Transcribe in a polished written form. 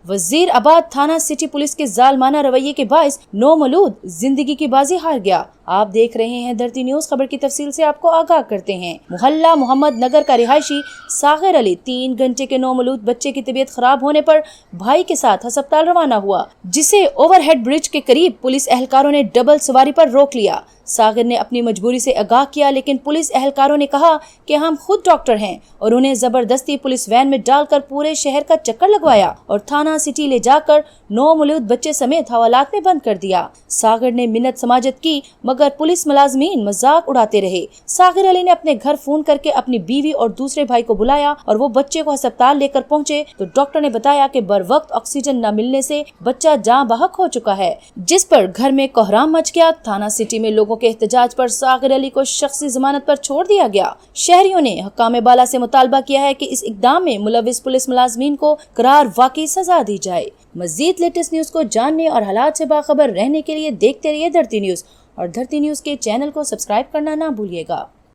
वजीर आबाद थाना सिटी पुलिस के जालमाना रवैये के बाइस नौमौलूद जिंदगी की बाजी हार गया। आप देख रहे हैं धरती न्यूज। खबर की तफसील से आपको आगाह करते हैं। मोहल्ला मोहम्मद नगर का रिहायशी सागिर अली 3 घंटे के नौमौलूद बच्चे की तबीयत खराब होने पर भाई के साथ अस्पताल रवाना हुआ, जिसे ओवरहेड ब्रिज के करीब पुलिस एहलकारों ने डबल सवारी पर रोक लिया। सागिर ने अपनी मजबूरी से आगाह किया, लेकिन पुलिस एहलकारों ने कहा कि हम खुद डॉक्टर हैं और उन्हें जबरदस्ती पुलिस वैन में डालकर पूरे शहर का चक्कर लगवाया और थाना सिटी ले जाकर नौमौलूद बच्चे समेत हवालात में बंद कर दिया। सागिर ने मिन्नत समाजत की, मगर पुलिस मुलाजमीन मजाक उड़ाते रहे। सागिर अली ने अपने घर फोन करके अपनी बीवी और दूसरे भाई को बुलाया और वो बच्चे को अस्पताल लेकर पहुंचे तो डॉक्टर ने बताया कि बर वक्त ऑक्सीजन न मिलने से बच्चा जाँ बहक हो चुका है, जिस पर घर में कोहराम मच गया। थाना सिटी में लोगों के एहतजाज पर सागिर अली को शख्सी जमानत पर छोड़ दिया गया। शहरियों ने हकाम बाला से मुतालबा किया है कि इस इकदाम में मुलविस पुलिस मुलाजमीन को करार वाकई सजा दी जाए। मजीद लेटेस्ट न्यूज को जानने और हालात से बाखबर रहने के लिए देखते रहिए धरती न्यूज और धरती न्यूज के चैनल को सब्सक्राइब करना ना भूलिएगा।